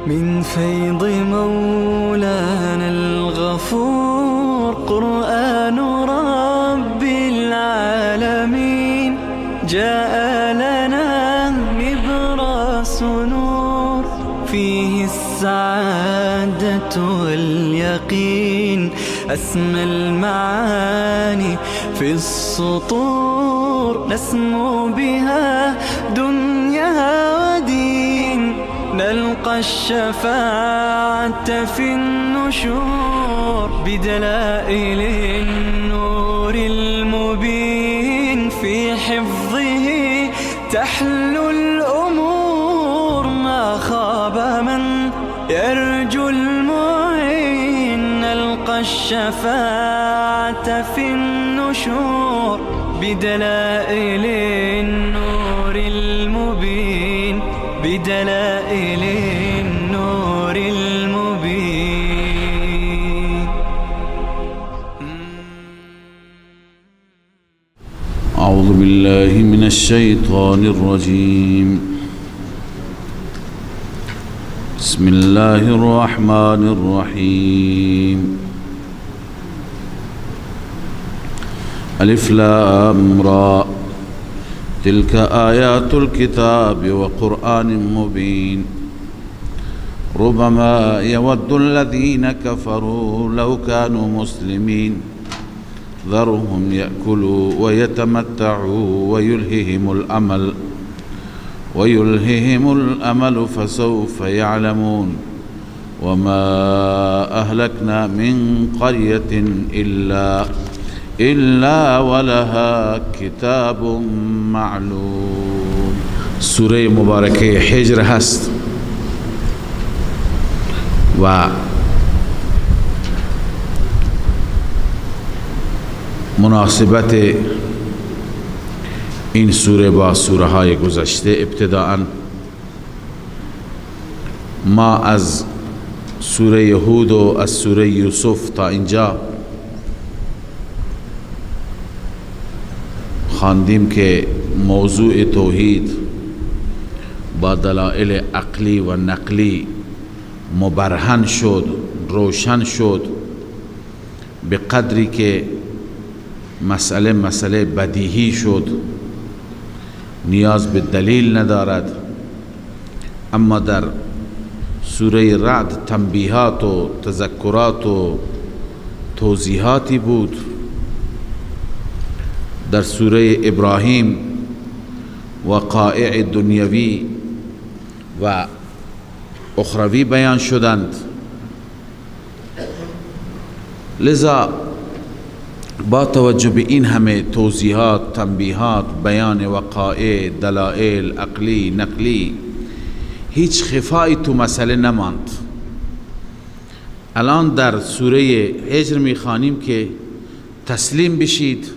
من فيض مولانا الغفور قرآن رب العالمين جاء لنا نبراس نور فيه السعادة واليقين أسمى المعاني في السطور نسمو بها دنيا ودين نلقى الشفاعة في النشور بدلائل النور المبين في حفظه تحلو الأمور ما خاب من يرجو المعين نلقى الشفاعة في النشور بدلائل النور المبين بدلائل النور المبين. أعوذ بالله من الشيطان الرجيم. بسم الله الرحمن الرحيم. ألف لام را تلك آيات الكتاب وقرآن مبين ربما يود الذين كفروا لو كانوا مسلمين ذرهم يأكلوا ويتمتعوا ويلههم الأمل فسوف يعلمون وما أهلكنا من قرية إلا ولها كتاب معلوم. سوره مبارکه حجر هست و مناسبت این سوره با سوره های گذشته ابتداءً ما از سوره هود و از سوره یوسف تا اینجا خواندیم که موضوع توحید با دلائل عقلی و نقلی مبرهن شد، روشن شد، به قدری که مسئله بدیهی شد، نیاز به دلیل ندارد. اما در سوره رعد تنبیهات و تذکرات و توضیحاتی بود. در سوره ابراهیم وقایع دنیوی و اخروی بیان شدند. لذا با توجه به این همه توضیحات، تنبیهات، بیان وقایع، دلائل عقلی، نقلی، هیچ خفایی تو مسئله نماند. الان در سوره هجر میخوانیم که تسلیم بشید،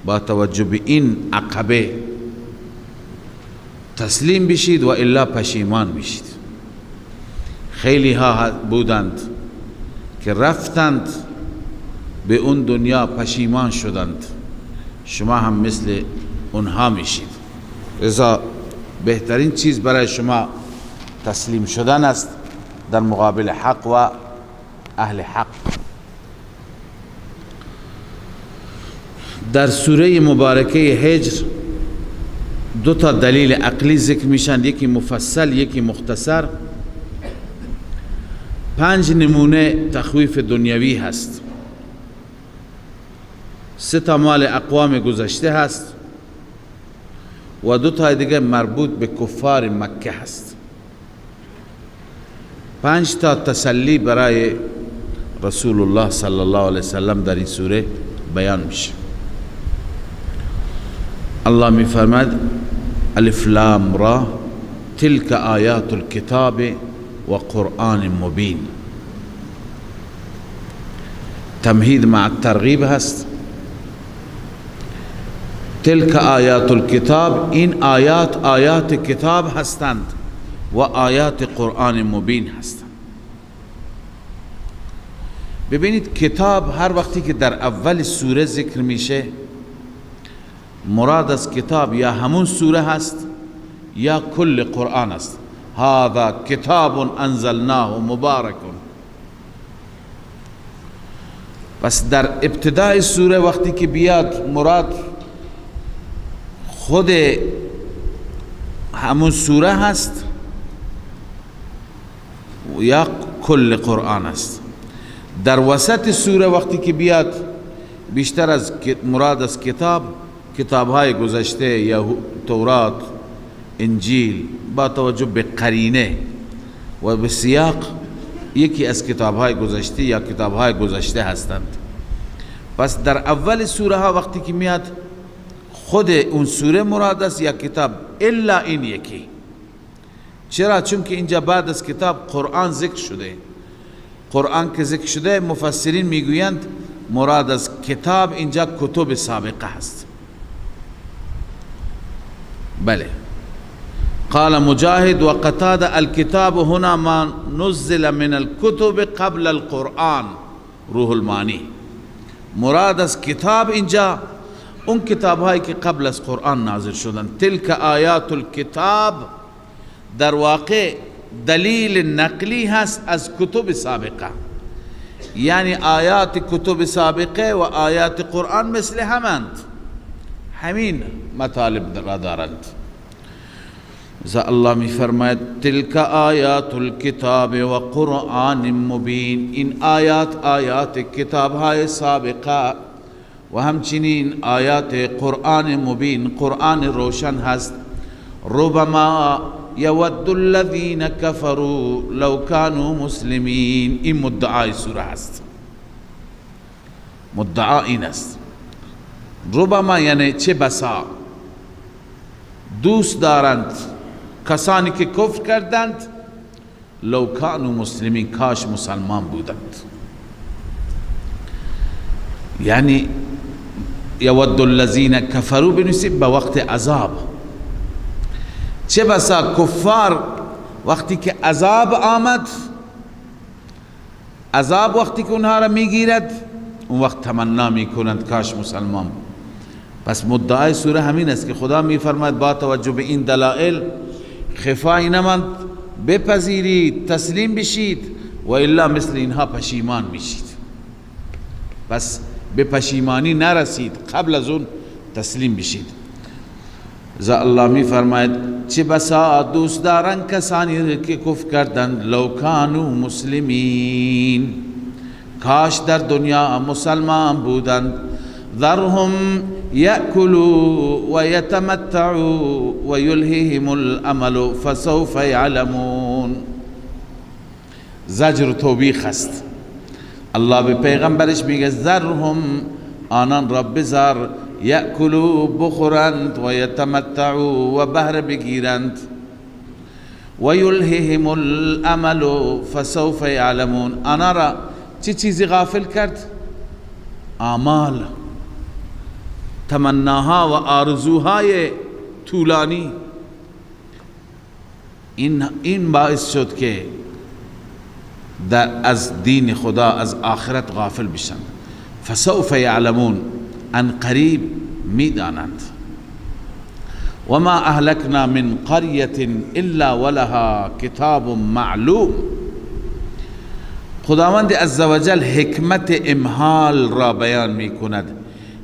با توجه به این عقبه تسلیم بشید و الا پشیمان میشید. خیلی ها بودند که رفتند به اون دنیا پشیمان شدند، شما هم مثل اونها میشید. لذا بهترین چیز برای شما تسلیم شدن است در مقابل حق و اهل حق. در سوره مبارکه هجر دو تا دلیل عقلی ذکر میشن، یکی مفصل یکی مختصر. 5 نمونه تخویف دنیوی هست. 3 تا مال اقوام گذشته هست و 2 تا دیگه مربوط به کفار مکه هست. 5 تا تسلی برای رسول الله صلی الله علیه وسلم در این سوره بیان میشه. الله میفرماد الف لام را تلك آیات الكتاب و قرآن مبین. تمهید مع الترغیب هست. تلك آیات الكتاب، این آیات کتاب هستند و آیات قرآن مبین هستند. ببینید کتاب هر وقتی که در اول سوره ذکر میشه، مراد از کتاب یا همون سوره هست یا کل قرآن است. هذا کتاب انزلناه مبارک. پس در ابتدای سوره وقتی که بیاد مراد خود همون سوره هست یا کل قرآن است. در وسط سوره وقتی که بیاد بیشتر از مراد از کتاب‌های گذشته یا تورات، انجیل، با توجه به قرینه و به سیاق یکی از کتاب‌های گذشته یا کتاب‌های گذشته هستند. پس در اول سوره ها وقتی که میاد خود اون سوره مراد است یا کتاب، الا این یکی. چرا؟ چون که اینجا بعد از کتاب قرآن ذکر شده. قرآن که ذکر شده مفسرین میگویند مراد از کتاب اینجا کتب سابقه هست. بله. قال مجاهد و قتاده الكتاب هنا ما نزل من الكتب قبل القرآن. روح المانی مراد از کتاب اینجا اون کتاب هایی که قبل از قرآن نازل شدن. تلک آیات الکتاب در واقع دلیل نقلی هست از کتب سابقه، یعنی آیات کتب سابقه و آیات قرآن مثل همند، همین مطالب را دارند. الله می فرماید تلک آیات الکتاب و قرآن مبین. این آیات کتاب های سابقه و همچنین آیات قرآن مبین، قرآن روشن هست. ربما یود الذین کفروا لو كانوا مسلمین. این مدعای سوره هست، مدعا این است. ربما یعنی چه بسا دوست دارند کسانی که کفر کردند لو كانوا مسلمین، کاش مسلمان بودند. یعنی یود الذین کفروا بنویسید به وقت عذاب. چه بسا کفار وقتی که عذاب آمد، عذاب وقتی که اونها را میگیرد، اون وقت تمنا میکنند کاش مسلمان. پس مدعای سوره همین است که خدا میفرماید با توجه به این دلائل خفایی نماند، بپذیرید، تسلیم بشید، و الا مثل اینها پشیمان میشید. پس به پشیمانی نرسید، قبل از اون تسلیم بشید. الله می فرماید چه بسا دوست دارن کسانی که کفر کردند لو کانوا مسلمین، کاش در دنیا مسلمان بودند. ذرهم یأکلوا و یتمتعوا و یلههم الامل فسوف یعلمون. زجر و توبیخ است. الله به پیغمبرش میگه ذرهم، آنان را بذار، یأکلوا بخورند، و یتمتعوا و بهره بگیرند، و یلههم الامل فسوف یعلمون. آنها را چه چیزی غافل کرد؟ آمال، تمناها و آرزوهای طولانی. این باعث شد که از دین خدا، از آخرت غافل بشن. فسوف یعلمون، ان قریب میدانند. و ما اهلکنا من قریة الا ولها کتاب معلوم. خداوند عزوجل حکمت امهال را بیان می کند،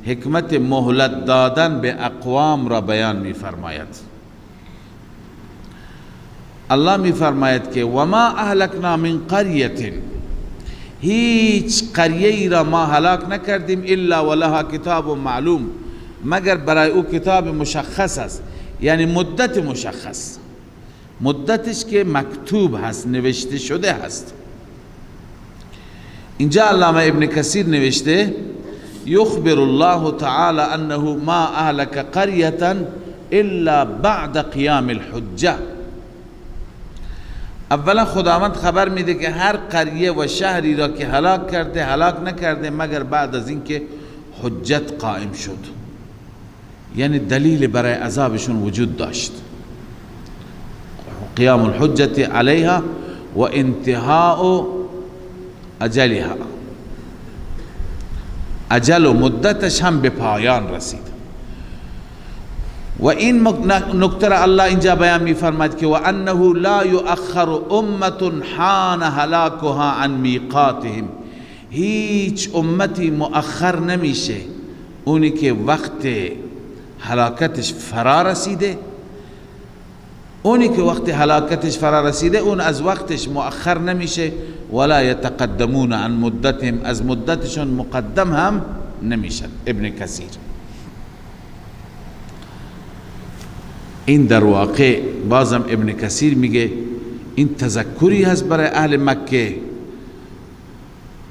حکمت مهلت دادن به اقوام را بیان می فرماید. الله می فرماید که و ما اهلکنا من قریة، هیچ قریه را ما هلاک نکردیم الا ولها کتاب معلوم، مگر برای او کتاب مشخص است، یعنی مدت مشخص، مدتش که مکتوب هست، نوشته شده هست. اینجا علامه ابن کثیر نوشته یخبر الله تعالی انه ما اهلک قریة الا بعد قیام الحجه. اولا خداوند خبر میده که هر قریه و شهری را که هلاک کرده، هلاک نکرده مگر بعد از اینکه حجت قائم شد، یعنی دلیل برای عذابشون وجود داشت. قیام الحجت علیها و انتهاء اجلها، اجل و مدتش هم به پایان رسید. و این نکته را الله اینجا بیان می‌فرماید که و انه لا یؤخر امه حان هلاکها عن میقاتهم، هیچ امتی مؤخر نمیشه اونی که وقت هلاکتش فرا رسیده، اونی که وقت هلاکتش فرا رسیده اون از وقتش مؤخر نمیشه، ولا یتقدمون عن مدتهم، از مدتشون مقدم هم نمیشن. ابن کثیر این در واقع بازم ابن کثیر میگه این تذکری هست برای اهل مکه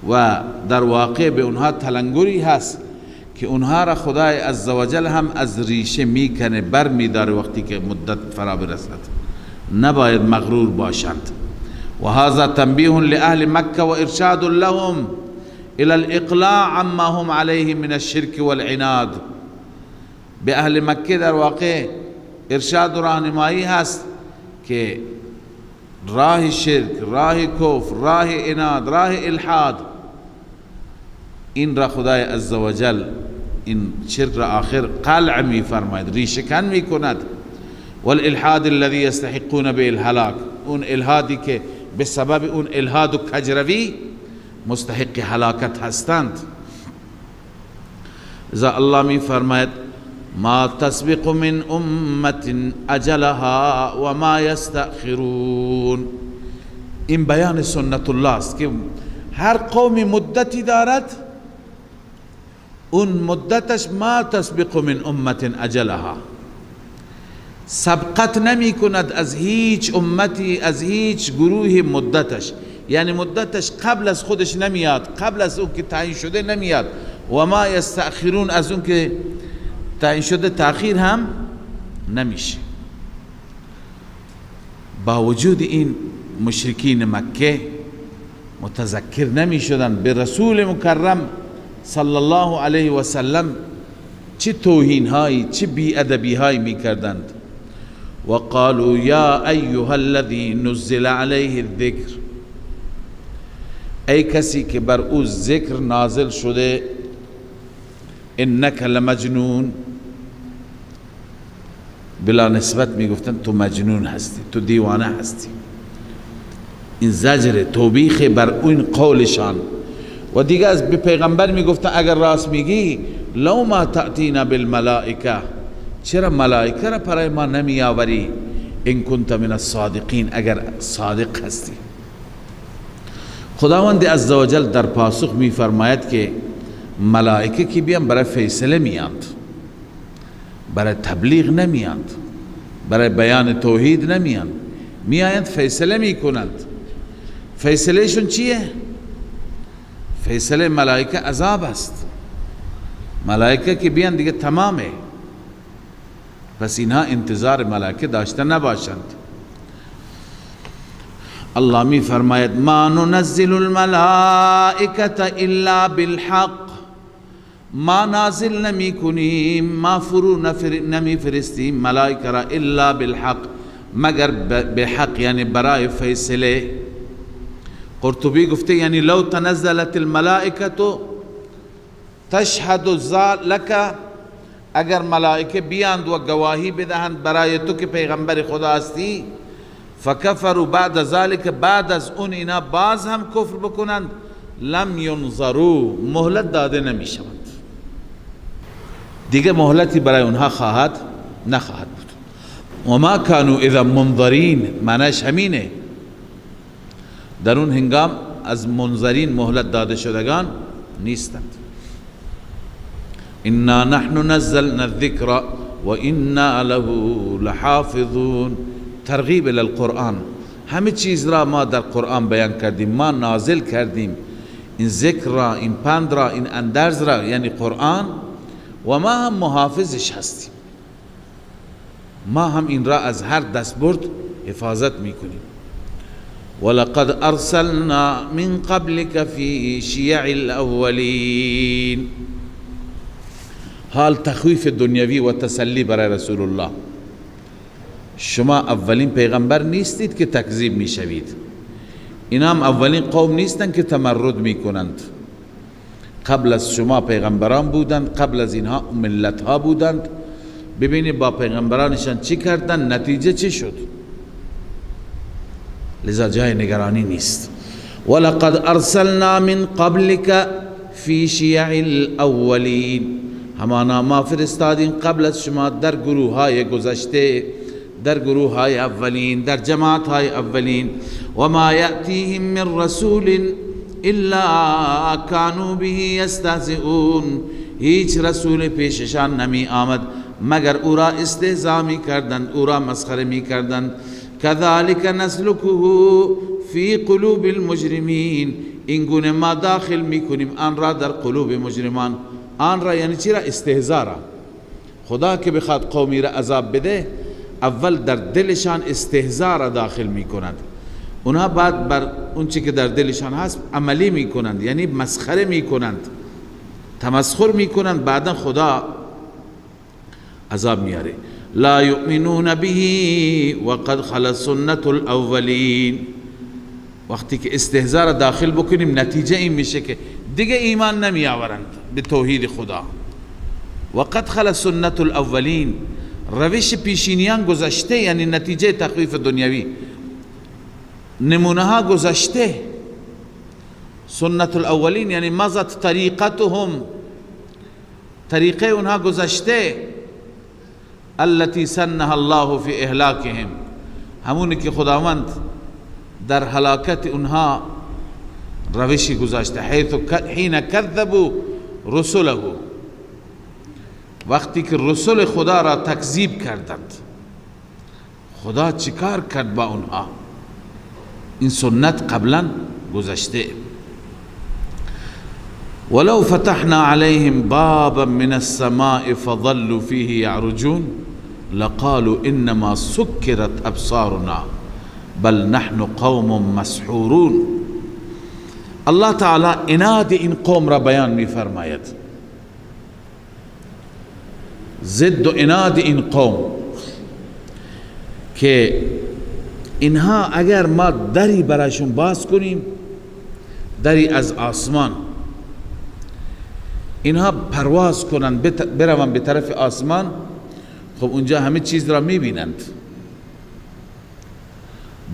و در واقع به اونها تلنگری هست که اونها را خدای عزوجل هم از ریشه میکنه، بر میداره وقتی که مدت فرا برسد، نباید مغرور باشند. و هذا تنبیه لأهل مکه و ارشاد لهم الى الاقلاع عما هم علیه من الشرک والعناد. به اهل مکه در واقع ارشاد و راهنمایی هست که راه شرک، راه کفر، راه عناد، راه الحاد، این را خدای عزوجل این شرک را آخر قلع می فرماید، ریشه کن می کند. والالحاد الذي يستحقون به الهلاك، اون الحادی که به سبب اون الحاد و کجروی مستحق هلاکت هستند. اذا الله می فرماید ما تسبق من امت اجلها و ما یستأخرون، این بیان سنت الله است که هر قومی مدتی دارد، اون مدتش ما تسبق من امت اجلها، سبقت نمی کند از هیچ امتی، از هیچ گروه مدتش، یعنی مدتش قبل از خودش نمیاد، قبل از اون که تعیین شده نمیاد. و ما یستأخرون، از اون که تعیین شده تأخیر هم نمیشه. با وجود این مشرکین مکه متذکر نمی شدن به رسول مکرم صلی الله علیه و سلم چه توهین هایی، چه بی‌ادبی هایی می کردند. و قالوا یا ایها الذی نزل علیه الذکر، ای کسی که بر او ذکر نازل شده، انک لمجنون، بلا نسبت می گفتن تو مجنون هستی، تو دیوانه هستی. این زجر توبیخ بر اون قولشان. و دیگه از به پیغمبر می گفتن اگر راست میگی لو ما تأتینا بالملائکه، چرا ملائکه را برای ما نمی آوری، ان کنت من الصادقین، اگر صادق هستی. خداوند عزوجل در پاسخ می فرماید که ملائکه کی بیان برای فیصله میاند، برای تبلیغ نمیاند، برای بیان توحید نمیاند، میآیند فیصله میکنند. فیصلهشون چیه؟ فیصله ملائکه عذاب است. ملائکه که بیان دیگه تمامه، پس اینها انتظار ملائکه داشته نباشند. الله می فرماید ما ننزل الملائکه الا بالحق، ما نازل نمی کنیم، ما فرو نمی فرستیم ملائکه را الا بالحق، مگر به حق، یعنی برای فیصله. قرطبی گفته یعنی لو تنزلت الملائکه تشهد لك، اگر ملائکه بیاند و گواهی بدهند برای تو که پیغمبر خدا هستی، فکفروا بعد ذلك، بعد از اون اینا باز هم کفر بکنند، لم ینظروا، مهلت داده نمی شود، دیگه مهلتی برای اونها نخواهد بود. و ما کانوا اذا منظرین، معنیش همینه، در اون هنگام از منظرین مهلت داده شدگان نیستند. انا نحن نزلنا الذکر و انا له لحافظون، ترغیب الی القرآن، همه چیز را ما در قرآن بیان کردیم، ما نازل کردیم این ذکر را، این پند را، این اندرز را، یعنی قرآن، و ما هم محافظش هستیم، ما هم این را از هر دستبرد حفاظت میکنیم. ولقد ارسلنا من قبلك في شیع الاولین، حال تخویف دنیوی و تسلی برای رسول الله، شما اولین پیغمبر نیستید که تکذیب میشوید، اینا هم اولین قوم نیستند که تمرد میکنند، قبل از شما پیغمبران بودند، قبل از اینها ملت ها بودند، ببینید با پیغمبرانشان چی کردن، نتیجه چی شد. لذا جای نگرانی نیست. ولقد ارسلنا من قبلك فی شیع الاولین، همانا ما فرستادیم قبل از شما در گروه های گذشته، در گروه های اولین، در جماعت های اولین. و ما یأتیهم من رسول الا كانوا به یستهزئون، هیچ رسول پیششان نمی آمد مگر او را استهزا می کردند، او را مسخره می کردند. كذلك نسلكه في قلوب المجرمین، این گونه ما داخل می کنیم آن را در قلوب مجرمان. آن را یعنی چی را؟ استهزا را. خدا که بخواد قومی را عذاب بده اول در دلشان استهزا را داخل می کند، اونها بعد بر اون چی که در دلشان هست عملی می کنند، یعنی مسخره می کنند، تمسخر می کنند، بعدا خدا عذاب میاره. لا یؤمنون به وقد خلت سنت الاولین. وقتی که استهزا را داخل بکنیم نتیجه این میشه که دیگه ایمان نمی آورند به توحید خدا. وقد خلت سنت الاولین، روش پیشینیان گذشته، یعنی نتیجه تخویف دنیوی، نمونه ها گذشته. سنت الاولین یعنی مضت طریقتهم، طریقه اونها گذشته. التي سنها الله في اهلاکهم، همونی که خداوند در هلاکت اونها روشی گذاشته. حین کذبوا رسله، وقتی که رسول خدا را تکذیب کردند. خدا چیکار کرد با اونها؟ این سنت قبلا گذشته. ولو فتحنا عليهم بابا من السماء فظلوا فيه يعرجون لقالوا انما سكرت ابصارنا بل نحن قوم مسحورون. الله تعالی عناد این قوم را بیان می فرماید، ضد و عناد این قوم، که اینها اگر ما دری برایشون باز کنیم، دری از آسمان، اینها پرواز کنند بروند به طرف آسمان، خب اونجا همه چیز را میبینند،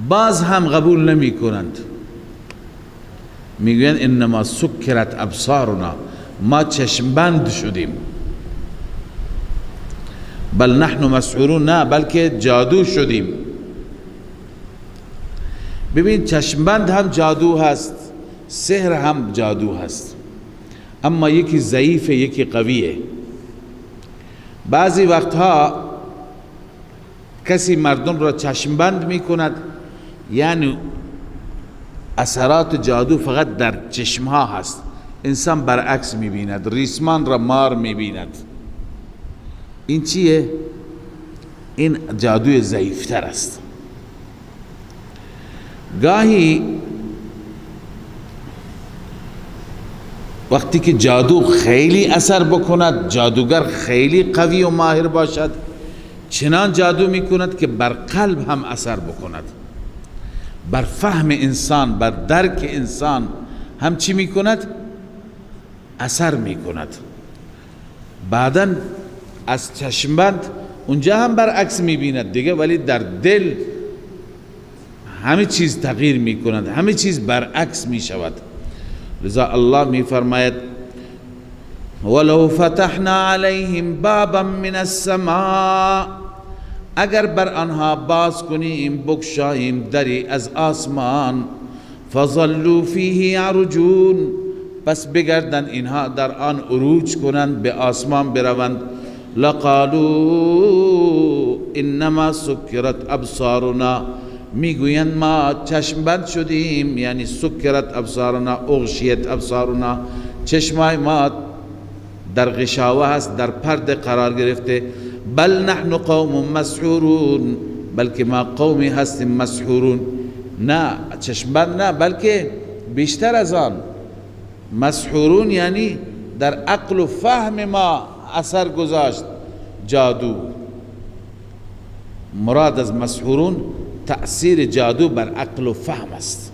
باز هم قبول نمی کنند. میگویند انما سکرت ابصارنا، ما چشمبند شدیم. بل نحن مسحورون، نه بلکه جادو شدیم. ببین چشمبند هم جادو هست، سحر هم جادو هست، اما یکی ضعیفه یکی قویه. بعضی وقتها کسی مردم را چشمبند می کند، یعنی اثرات جادو فقط در چشمها هست، انسان برعکس می بیند، ریسمان را مار می بیند. این چیه؟ این جادوی ضعیفتر است. گاهی وقتی که جادو خیلی اثر بکند، جادوگر خیلی قوی و ماهر باشد، چنان جادو میکند که بر قلب هم اثر بکند، بر فهم انسان، بر درک انسان هم چی میکند؟ اثر میکند. بعداً از چشمبند اونجا هم برعکس میبیند دیگه، ولی در دل همه چیز تغییر میکند، همه چیز برعکس میشود. لذا الله می فرماید ولو فتحنا علیهم بابا من السماء، اگر بر آنها باز کنیم، بگشاییم دری از آسمان، فظلوا فیه یعرجون، پس بگردند اینها در آن عروج کنند، به آسمان بروند. لقالوا انما سکرت ابصارنا، میگویند ما چشم بند شدیم، یعنی سکرت ابصارنا، اغشیت ابصارنا، چشمای ما در غشاوه هست، در پرده قرار گرفته. بل نحن قوم مسحورون، بلکه ما قومی هستیم مسحورون. نه چشم بند نه، بلکه بیشتر از آن. مسحورون یعنی در عقل و فهم ما اثر گذاشت جادو. مراد از مسحورون تأثیر جادو بر عقل و فهم است.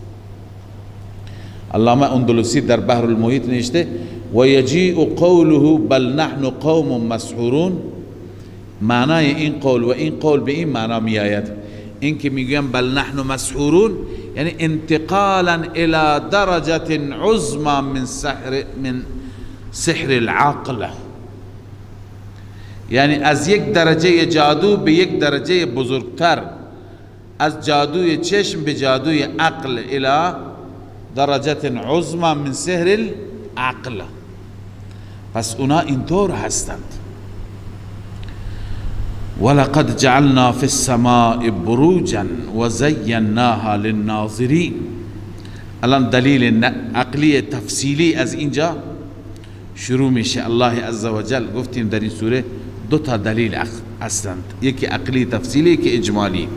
علامه اندلسی در بحر المحیط نوشته و یجیء قوله بل نحن قوم مسحورون، معنای این قول و این قول به این معنا می آید، این که میگویم بل نحن مسحورون یعنی انتقالا الى درجه عظمى من سحر العقل، یعنی از یک درجه جادو به یک درجه بزرگتر، از جادوی چشم به جادوی عقل الى درجه عظمى من سحر العقل. پس اونا اینطور هستند. ولقد جعلنا في السماء بروجا وزيناها للناظرين. الان دلیل عقلی تفصیلی از اینجا شروع میشه. الله عزوجل گفتیم در این سوره دو تا دلیل هستند، یکی عقلی تفصیلی، یکی اجمالی.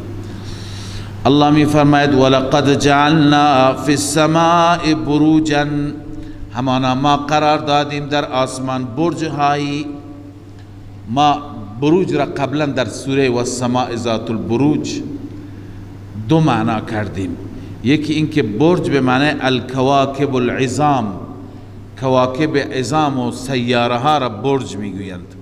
الله می فرماید ولقد جعلنا في السماء بروجا، همانا ما قرار دادیم در آسمان برج هایی. ما بروج را قبلا در سوره والسماء ذات البروج دو معنا کردیم، یکی اینکه برج به معنی الکواکب العظام، کواکب عظام و سیاره ها را برج میگویند،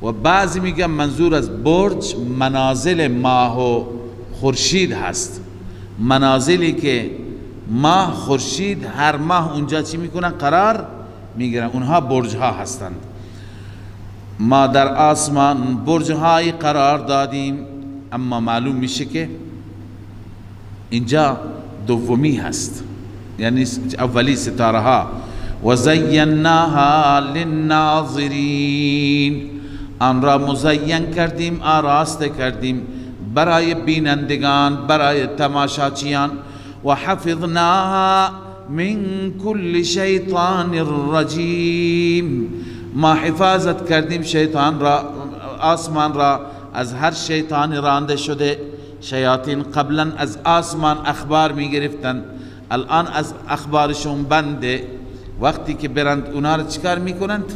و بعضی میگن منظور از برج منازل ماه و خورشید هست، منازلی که ماه خورشید هر ماه اونجا چی میکنن؟ قرار میگیرن، اونها برج ها هستند. ما در آسمان برج های قرار دادیم، اما معلوم میشه که اینجا دومی هست، یعنی اولی ستاره ها. و زیناها للناظرین، آن را مزین کردیم، آراسته کردیم برای بینندگان، برای تماشاچیان. و حفظناها من كل شیطان رجیم، ما حفاظت کردیم شیطان را، آسمان را از هر شیطان رانده شده. شیاطین قبلا از آسمان اخبار می گرفتن، الان از اخبارشون بنده، وقتی که برند اونا را چکار می کنند؟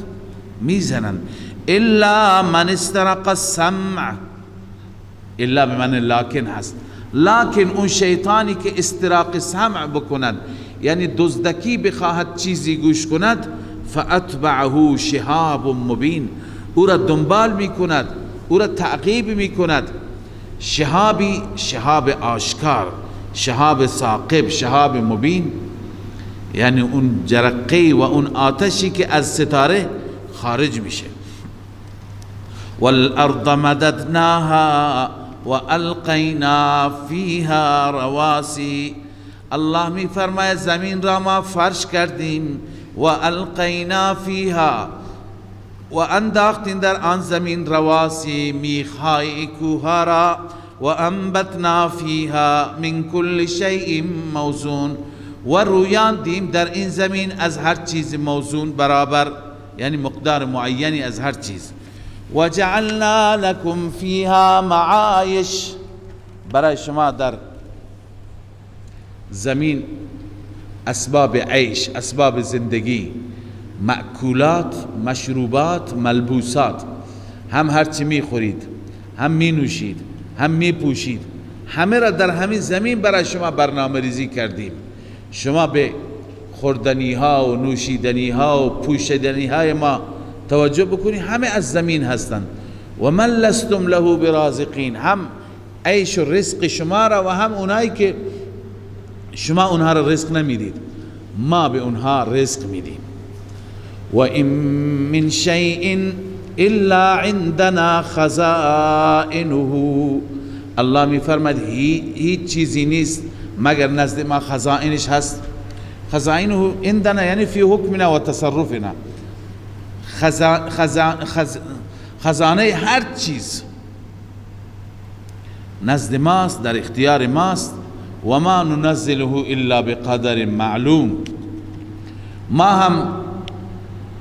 می زنند. الا من استرق السمع، الا به معنی لکن هست، لکن اون شیطانی که استراق سمع بکند، یعنی دزدکی بخواهد چیزی گوش کند، فاتبعه شهاب مبین، او را دنبال می کند، او را تعقیب می کند. شهابی، شهاب آشکار، شهاب ثاقب، شهاب مبین، یعنی اون جرقه و اون آتشی که از ستاره خارج میشه. والارض مددناها والقینا فیها رواسی، الله می فرماید زمین را ما فرش کردیم، و القینا فیها، و انداختیم در آن زمین رواسی، میخهای کوها را، و انبتنا فیها من کل شیء موزون، و رویاندیم در این زمین از هر چیز موزون برابر، یعنی مقدار معینی از هر چیز. و جعلنا لکم فیها معایش، برای شما در زمین اسباب عیش، اسباب زندگی، مأکولات، مشروبات، ملبوسات، هم هرچی می خورید، هم می نوشید، هم می پوشید، همه را در همین زمین برای شما برنامه ریزی کردیم. شما به خوردنی ها و نوشیدنی ها و پوشیدنی های ما توجه بکنید، همه از زمین هستند. و من لستم له برازقین، هم عیش و رزق شما را و هم اونایی که شما اونها را رزق نمیدید، ما به اونها رزق میدیم. و این من شیء الا عندنا خزائنه، الله میفرماید هیچ چیزی نیست مگر نزد ما خزائنش هست. خزائنه عندنا یعنی فی حکمنا و تصرفنا، خزانه هر چیز نزد ماست، در اختیار ماست. و ما ننزله الا بقدر معلوم، ما هم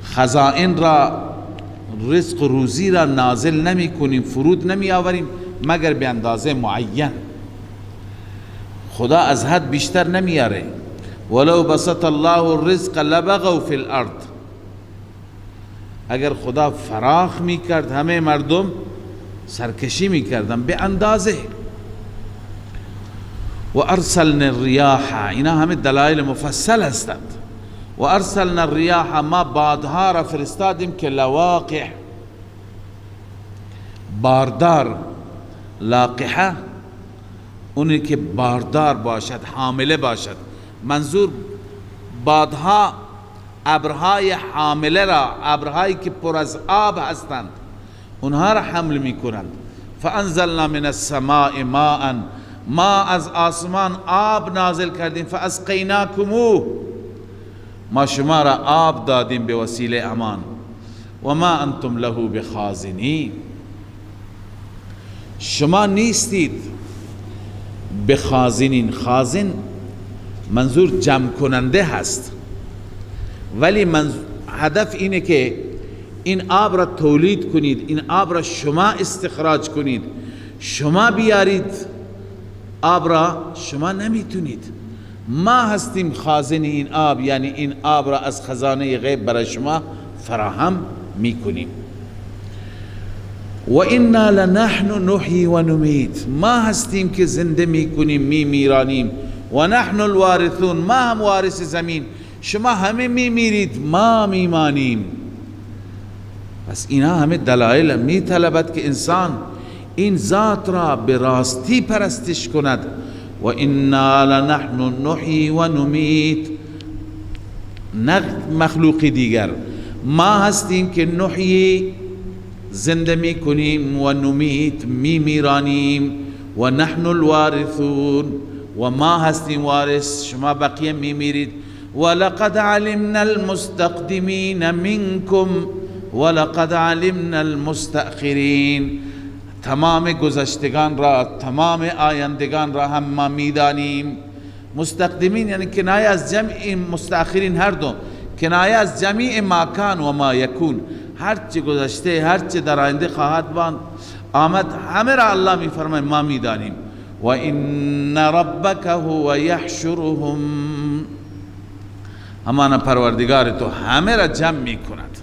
خزائن را، رزق و روزی را نازل نمی کنیم، فرود نمی آوریم مگر به اندازه معین. خدا از حد بیشتر نمیاره. ولو بسط الله الرزق لبغوا فی الارض، اگر خدا فراخ می کرد همه مردم سرکشی می کردن به اندازه. و ارسلنا الرياح، اینا همه دلایل مفصل هستند. و ارسلنا الرياح، ما بادها را فرستادیم که لواقع، باردار. لاقحه اونی که باردار باشد، حامله باشد. منظور بادها ابرهای حامله را، ابرهایی که پر از آب هستند، اونها را حمل می کنند. فانزلنا من السماء ماء، ما از آسمان آب نازل کردیم. فاسقیناکموه، ما شما را آب دادیم به وسیله امان. و ما انتم له بخازنین، شما نیستید بخازنین. خازن منظور جمع کننده هست، ولی هدف اینه که این آب را تولید کنید، این آب را شما استخراج کنید، شما بیارید آب را، شما نمیتونید. ما هستیم خازن این آب، یعنی این آب را از خزانه غیب برای شما فراهم میکنیم. و انا لنحن نحیی و نمیت، ما هستیم که زنده میکنیم، میرانیم. و نحن الوارثون، ما هم وارث زمین. شما همه میمیرید، ما میمانیم. پس اینا همه دلایل میطلبد که انسان این ذات را به راستی پرستش کند. و انا لنحن نحیی و نمیت، نه مخلوقی دیگر. ما هستیم که نحیی زنده می کنیم و نمیت میرانیم. و نحن الوارثون، و ما هستیم وارث، شما بقیه میمیرید. ولقد علمنا المستقدمین منکم ولقد علمنا المستأخرین، تمام گذشتگان را، تمام آیندگان را هم ما میدانیم. مستقدمین یعنی کنایه از جمع، مستأخرین هر دو کنایه از جمیع ما کان و ما یکون، هرچه گذشته، هرچه در آینده خواهد آمد، همه را الله میفرماید ما میدانیم. و ان ربک هو یحشرهم، همان پروردگار تو همه را جمع میکند،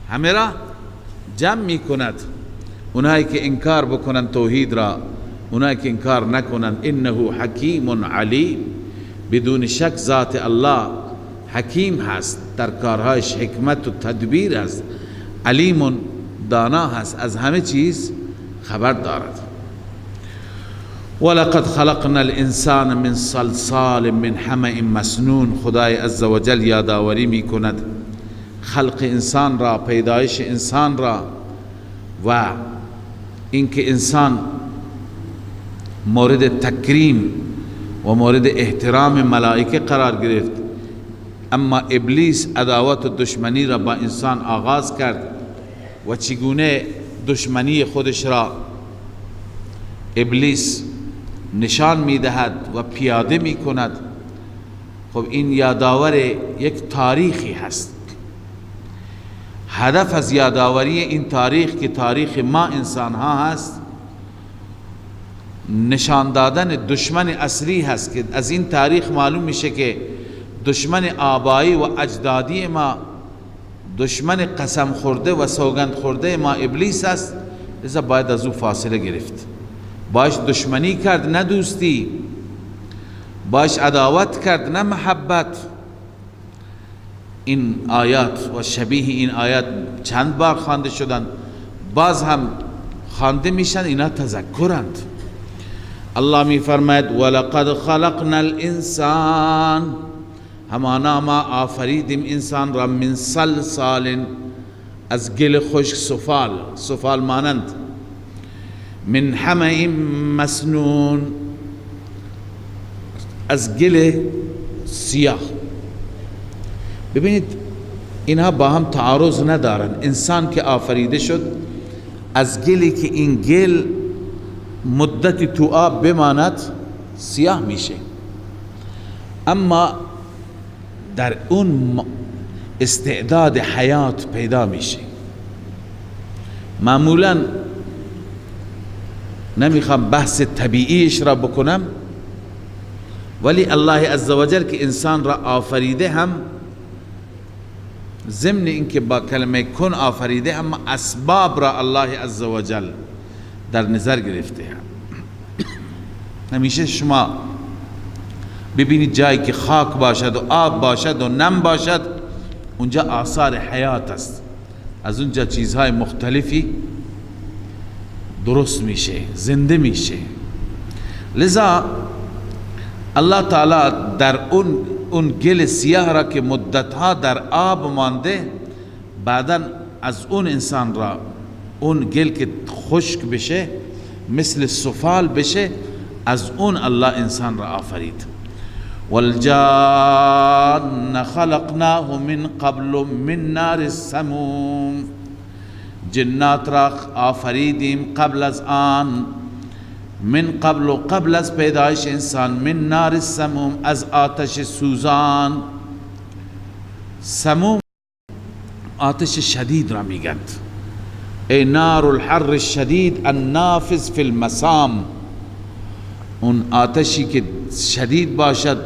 همه را جمع میکند. اونایی که انکار بکنن توحید را، اونایی که انکار نکنن. انه حکیم علیم، بدون شک ذات الله حکیم هست، در کارهایش حکمت و تدبیر است. علیم، دانا هست، از همه چیز خبر دارد. ولقد خلقنا الانسان من صلصال من حمأ مسنون، خدای عزوجل یادآوری می کند خلق انسان را، پیدایش انسان را، و اینکه انسان مورد تکریم و مورد احترام ملائکه قرار گرفت، اما ابلیس عداوت و دشمنی را با انسان آغاز کرد و چگونه دشمنی خودش را ابلیس نشان میدهد و پیاده می کند. خب این یادآور یک تاریخی هست. هدف از یادآوری این تاریخ که تاریخ ما انسان ها هست، نشان دادن دشمن اصلی هست که از این تاریخ معلوم میشه که دشمن آبایی و اجدادی ما، دشمن قسم خورده و سوگند خورده ما ابلیس است. لذا باید از او فاصله گرفت، باش دشمنی کرد نه دوستی، باش عداوت کرد نه محبت. این آیات و شبیه این آیات چند بار خوانده شدند، باز هم خوانده میشن، اینا تذکرند. الله می فرماید ولقد خلقنا الانسان، همانا ما آفریدیم انسان را، من صلصال، از گل خشک، سفال مانند، من حمأ مسنون، از گل سیاه. ببینید اینها با هم تعارض ندارن. انسان که آفریده شد از گلی که این گل مدتی تو آب بماند سیاه میشه، اما در اون استعداد حیات پیدا میشه. معمولا نمیخوام بحث طبیعیش را بکنم، ولی الله عزوجل که انسان را آفریده هم ضمن اینکه با کلمه کن آفریده، اما اسباب را الله عزوجل در نظر گرفته هم. همیشه شما ببینید جایی که خاک باشد و آب باشد و نم باشد، اونجا آثار حیات است. از اونجا چیزهای مختلفی درست میشه، زنده میشه. لذا الله تعالی در اون گل سیاه را که مدتها در آب مانده، بعدا از اون انسان را اون گل که خشک بشه مثل سفال بشه، از اون الله انسان را آفرید. والجان خلقناه من قبل من نار السموم، جنات را آفریدیم قبل از آن، من قبل از پیدایش انسان، من نار السموم، از آتش سوزان. سموم آتش شدید را میگند، ای نار الحر الشدید النافذ فی المسام، اون آتشی که شدید باشد،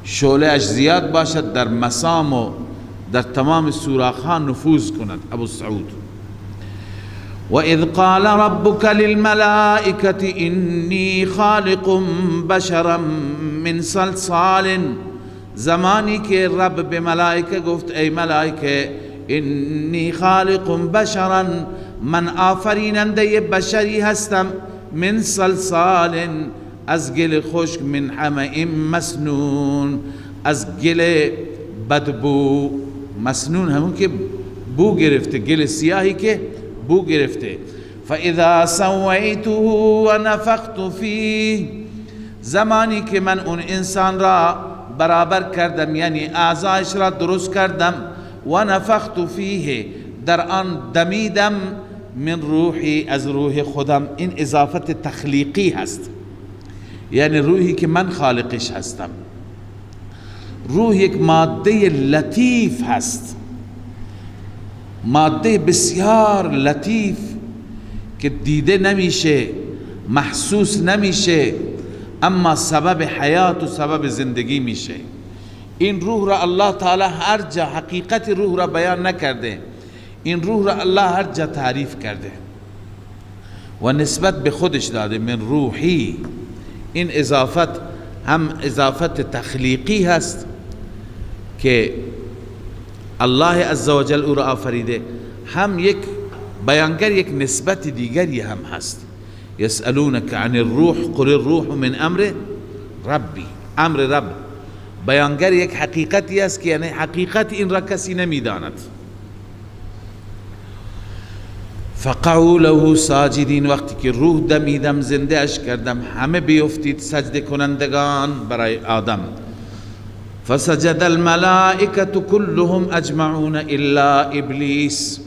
شعله اش زیاد باشد، در مسام و در تمام سوراخ‌ها نفوذ کند. ابو سعود: وَإِذْ قَالَ رَبُّكَ لِلْمَلَائِكَةِ إِنِّي خَالِقٌ بَشَرًا مِّنْ صَلْصَالٍ، زمانی که رب به ملائکه گفت ای ملائکه انی خالق بشرا، من آفریننده بشری هستم، من صلصال، از گل خشک، من حمأ مسنون، از گل بدبو. مسنون همون که بو گرفته، گل سیاهی که بو گرفته. فاذا سویته و نفخت فیه، زمانی که من اون انسان را برابر کردم، یعنی اعضایش را درست کردم، و نفخت فیه، در آن دمیدم، من روحی، از روح خودم. این اضافت تخلیقی هست، یعنی روحی که من خالقش هستم. روح یک ماده لطیف هست، ماده بسیار لطیف که دیده نمیشه، محسوس نمیشه، اما سبب حیات و سبب زندگی میشه. این روح را الله تعالی هر جا حقیقت روح را بیان نکرده، این روح را الله هر جا تعریف کرده و نسبت به خودش داده، من روحی. این اضافت هم اضافت تخلیقی هست که الله عزوجل او را آفریده، هم یک بیانگر یک نسبت دیگری هم هست. یسألونک عن الروح قل الروح من امر ربی، امر رب بیانگر یک حقیقتی است که یعنی حقیقت این را کسی نمیداند. فقعوا له ساجدین، وقتی که روح دمیدم، زنده اش کردم، همه بیفتید سجده کنندگان برای آدم. فسجد الملائکه كلهم اجمعون الا ابلیس،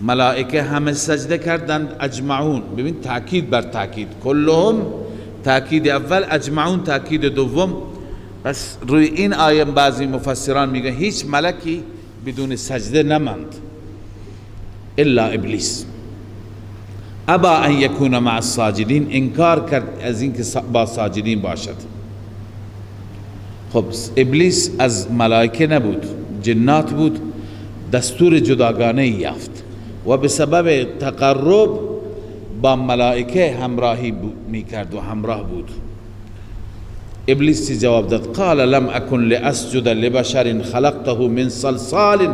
ملائکه همه سجده کردند، اجمعون. ببین تاکید بر تاکید، کلهم تاکید اول، اجمعون تاکید دوم. پس روی این آیه بعضی مفسران میگن هیچ ملکی بدون سجده نماند الا ابلیس. ابا ان یکون مع الساجدین، انکار کرد از اینکه با ساجدین باشد. خب ابلیس از ملائکه نبود، جنات بود، دستور جداگانه یافت و به سبب تقرب با ملائکه همراهی میکرد و همراه بود. ابلیس جواب داد قال لم اکن لاسجد لبشر خلقته من صلصال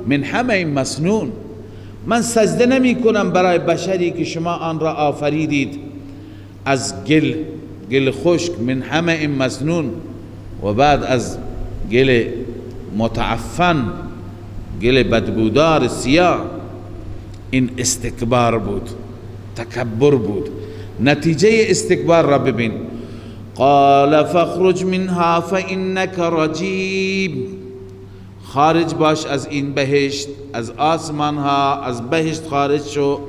من حمأ مسنون، من سجده نمی کنم برای بشری که شما آن را آفریدید از گل خشک، من حمأ مسنون، و بعد از گل متعفن، گل بدبودار سیاه. این استکبار بود، تکبر بود. نتیجه استکبار را ببین، قال فاخرج منها فانك رجیم، خارج باش از این بهشت، از آسمان ها، از بهشت خارج شو.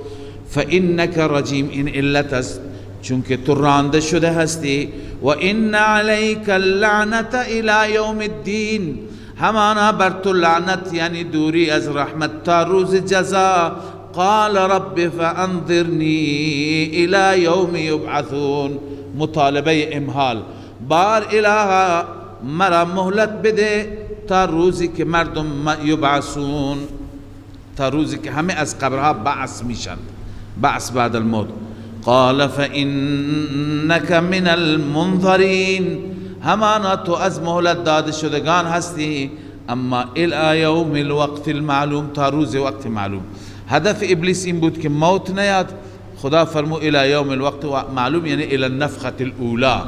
فانك رجیم، این علت است چون که تو رانده شده هستی. و ان علیک اللعنة الى یوم الدین، همانا بر تو لعنت یعنی دوری از رحمت تا روز جزا. قال رب فانظرنی الى یوم یبعثون، مطالبه امهال، بار الها مرا مهلت بده تا روزی که مردم یبعثون، تا روزی که همه از قبرها بعث میشن، بعث بعد الموت. قال فانك من المنظرین، همانا تو از مهلت داده شدگان هستی، اما الى یوم الوقت المعلوم، تا روز وقت معلوم. هدف ابلیس این بود که موت نیاد، خدا فرمو الى یوم الوقت، و معلوم یعنی الى النفخه الاولا،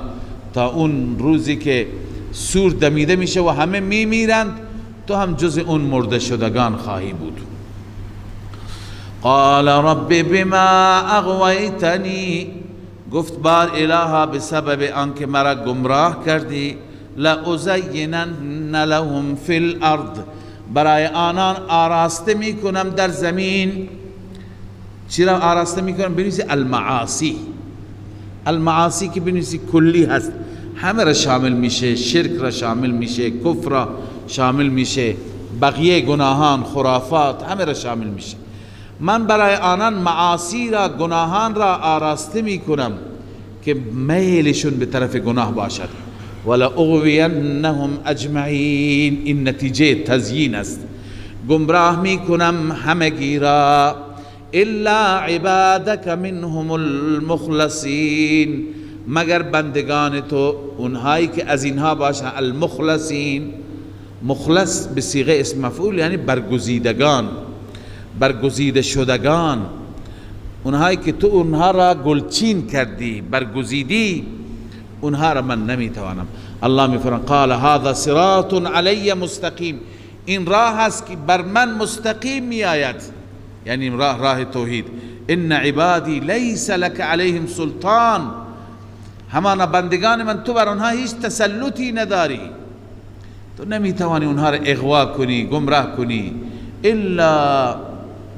تا اون روزی که سور دمیده میشه و همه میمیرند، تو هم جز اون مرده شدگان خواهی بود. قال رب بما اغویتنی، گفت بار الها بسبب آنکه مرا گمراه کردی، لأزینن لهم فی الارض، برای آنان آراسته میکنم در زمین. چرا آراسته میکنم؟ بنویسی المعاصی. المعاصی که بنویسی کلی هست، همه را شامل میشه، شرک را شامل میشه، کفر را شامل میشه، بقیه گناهان، خرافات، همه را شامل میشه. من برای آنان معاصی را، گناهان را آراسته میکنم که میلشون به طرف گناه باشد. ولا اغوینهم اجمعین، این نتیجه تزیین است. گمراه میکنم همگی را، الا عبادك منهم المخلصین، مگر بندگان تو، اونهایی که از اینها باشن. المخلصین، مخلص به صیغه اسم مفعول یعنی برگزیدگان، برگزیده شدگان، اونهایی که تو اونها را گلچین کردی، برگزیدی، اونها را من نمیتوانم. الله میفرماید قال هذا صراط علی مستقیم، این راه است که بر من مستقیم میآید، یعنی راه توحید. ان عبادی لیس لك علیهم سلطان، همانا بندگان من تو بر آنها هیچ تسلطی نداری، تو نمیتوانی اونها را اغوا کنی، گمراه کنی. الا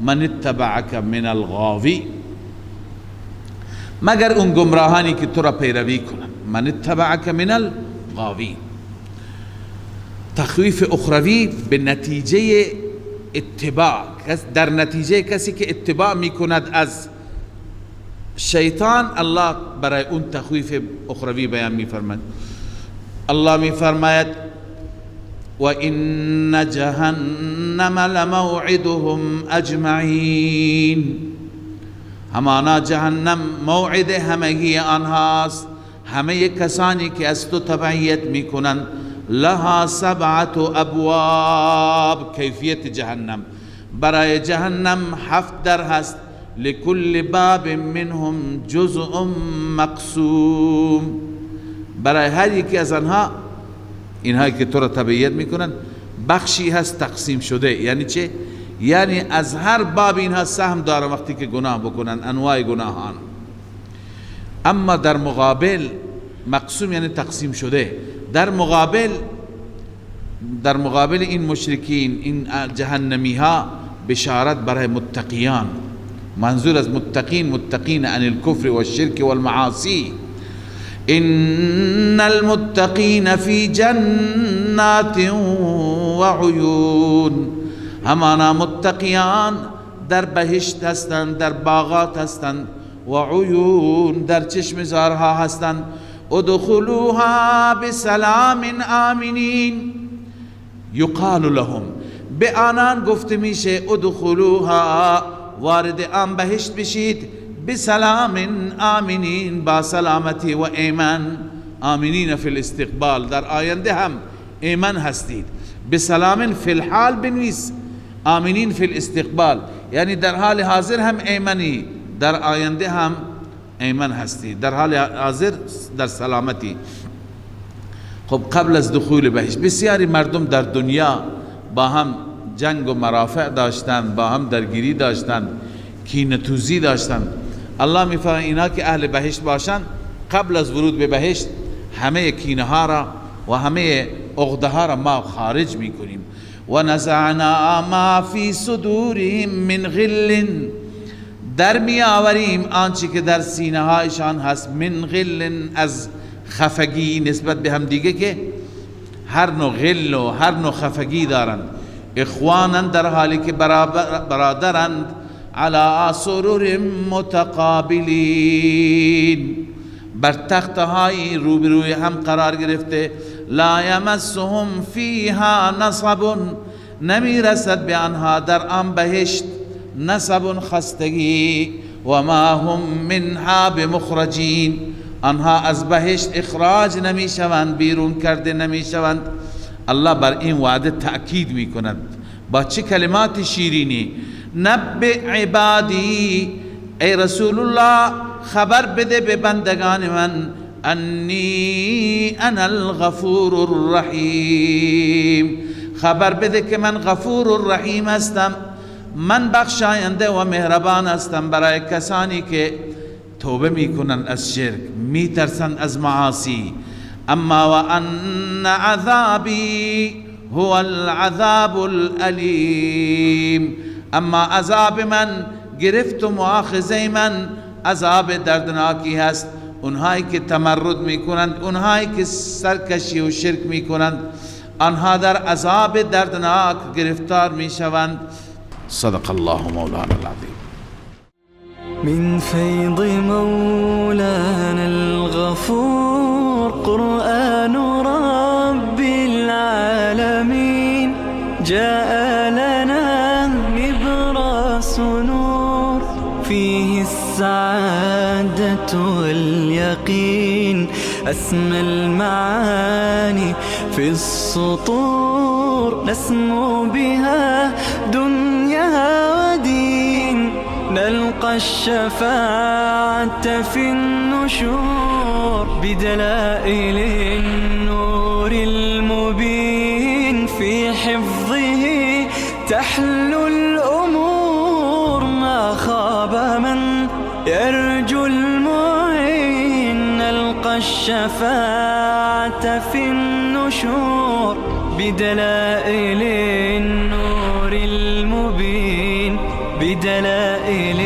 من اتبعك من الغاوی، مگر اون گمراهانی که تو را پیروی کنن. من اتبعك من الغاوی، تخویف اخروی به نتیجه اتباع، در نتیجه کسی که اتباع میکند از شیطان، الله برای اون تخویف اخروی بیان میفرماید. الله میفرماید و ان جهنم لموعدهم اجمعین، همانا جهنم موعد همگی آنهاست، همه کسانی که از تو تبعیت میکنند. لها 7 ابواب، کیفیت جهنم، برای جهنم 7 در هست. لكل باب منهم جزء مقسوم، برای هر یکی از آنها، اینهایی که تو را تبعیت میکنن، بخشی هست تقسیم شده. یعنی چه؟ یعنی از هر باب اینها سهم دارن وقتی که گناه بکنن، انواع گناهان. اما در مقابل مقسوم یعنی تقسیم شده، در مقابل این مشرکین، این جهنمی ها، بشارت برای متقیان. منظور از متقین عن الكفر والشرك والمعاصی. ان المتقین فی جنات وعیون، همانا متقیان در بهشت هستند، در باغات هستند. و عیون، در چشمزارها هستند. ادخلوها بسلام آمنین، یقال لهم، به آنان گفته میشه ادخلوها، وارد آن بهشت بشید، بسلام آمنین، با سلامتی و ایمان. آمنین فی الاستقبال، در آینده هم ایمان هستید. بسلام فی الحال بنویس، آمنین فی الاستقبال، یعنی در حال حاضر هم ایمانی، در آینده هم ایمن هستی، در حال حاضر در سلامتی. خب قبل از دخول بهشت بسیاری مردم در دنیا با هم جنگ و مرافع داشتند، با هم درگیری داشتند، کینه‌توزی داشتند. الله میفرماید اینا که اهل بهشت باشند، قبل از ورود به بهشت همه کینه ها را و همه عقده ها را ما خارج میکنیم. و نزعنا ما فی صدورهم من غل، در می آوریم آنچه که در سینه هایشان هست. من غل، از خفگی نسبت به هم دیگه، که هر نوع غل و هر نوع خفگی دارند. اخوانا، در حالی که برادرند. علی سرر متقابلین، بر تختهای روبروی هم قرار گرفته. لا یمسهم فیها نصب، نمی رسد به آنها در آن بهشت نصب، خستگی. و ما هم منها بمخرجین، آنها از بهشت اخراج نمی شوند، بیرون کرده نمی شوند. الله بر این وعده تأکید می کند با چه کلمات شیرینی. نبئ عبادی، ای رسول الله خبر بده به بندگان من انی انا الغفور الرحیم، خبر بده که من غفور الرحیم هستم، من بخشاینده و مهربان هستم برای کسانی که توبه میکنن از شرک، میترسن از معاصی. اما و ان عذابی هو العذاب الالیم، اما عذاب من، گرفت و مؤاخذه من عذاب دردناکی هست. اونهایی که تمرد میکنند، اونهایی که سرکشی و شرک میکنند، آنها در عذاب دردناک گرفتار میشوند. صدق الله مولانا العظیم. من فيض مولانا الغفور قرآن رب العالمين جاء لنا نبراس نور فيه السعادة واليقين، أسمى المعاني في السطور نسمو بها دنيا ودين، نلقى الشفاعة في النشور بدلائل النور المبين، في حفظه تحلو الأمور، ما خاب من يرجو المعين، نلقى الشفاعة في النشور بدلائل النور المبين، بدلائل